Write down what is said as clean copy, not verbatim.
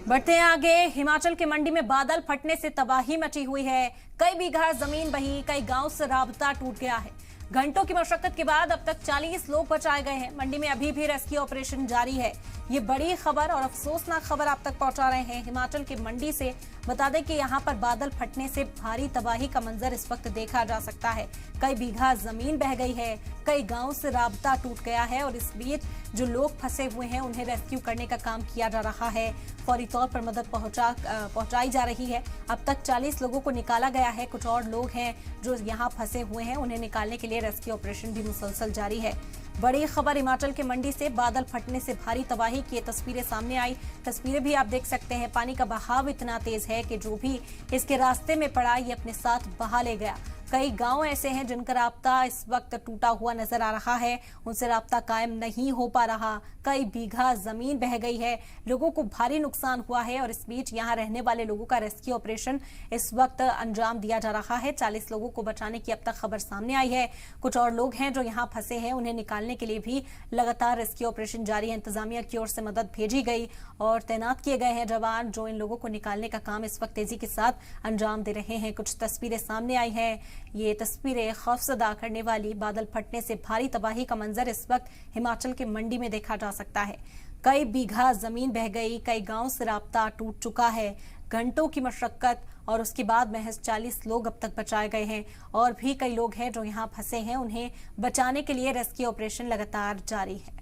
बढ़ते हैं आगे। हिमाचल के मंडी में बादल फटने से तबाही मची हुई है। कई बीघा जमीन बही, कई गांव से राबता टूट गया है। घंटों की मशक्कत के बाद अब तक 40 लोग बचाए गए हैं। मंडी में अभी भी रेस्क्यू ऑपरेशन जारी है। ये बड़ी खबर और अफसोसनाक खबर आप तक पहुंचा रहे हैं हिमाचल के मंडी से। बता दें कि यहां पर बादल फटने से भारी तबाही का मंजर इस वक्त देखा जा सकता है। कई बीघा जमीन बह गई है, कई गांव से राबता टूट गया है और इस बीच जो लोग फंसे हुए हैं उन्हें रेस्क्यू करने का काम किया जा रहा है। फौरी तौर पर मदद पहुंचाई जा रही है। अब तक 40 लोगों को निकाला गया है। कुछ और लोग हैं जो यहाँ फंसे हुए हैं, उन्हें निकालने के लिए रेस्क्यू ऑपरेशन भी मुसलसल जारी है। बड़ी खबर हिमाचल के मंडी से। बादल फटने से भारी तबाही की तस्वीरें सामने आई। तस्वीरें भी आप देख सकते हैं। पानी का बहाव इतना तेज है कि जो भी इसके रास्ते में पड़ा ये अपने साथ बहा ले गया। कई गांव ऐसे हैं जिनका राब्ता इस वक्त टूटा हुआ नजर आ रहा है, उनसे राब्ता कायम नहीं हो पा रहा। कई बीघा जमीन बह गई है, लोगों को भारी नुकसान हुआ है और इस बीच यहां रहने वाले लोगों का रेस्क्यू ऑपरेशन इस वक्त अंजाम दिया जा रहा है। 40 लोगों को बचाने की अब तक खबर सामने आई है। कुछ और लोग हैं जो यहाँ फंसे हैं, उन्हें निकालने के लिए भी लगातार रेस्क्यू ऑपरेशन जारी है। इंतजामिया की ओर से मदद भेजी गई और तैनात किए गए हैं जवान जो इन लोगों को निकालने का काम इस वक्त तेजी के साथ अंजाम दे रहे हैं। कुछ तस्वीरें सामने आई है। ये तस्वीरें खौफजदा करने वाली। बादल फटने से भारी तबाही का मंजर इस वक्त हिमाचल के मंडी में देखा जा सकता है। कई बीघा जमीन बह गई, कई गांव से राब्ता टूट चुका है। घंटों की मशक्कत और उसके बाद महज 40 लोग अब तक बचाए गए हैं और भी कई लोग हैं जो यहाँ फंसे हैं, उन्हें बचाने के लिए रेस्क्यू ऑपरेशन लगातार जारी है।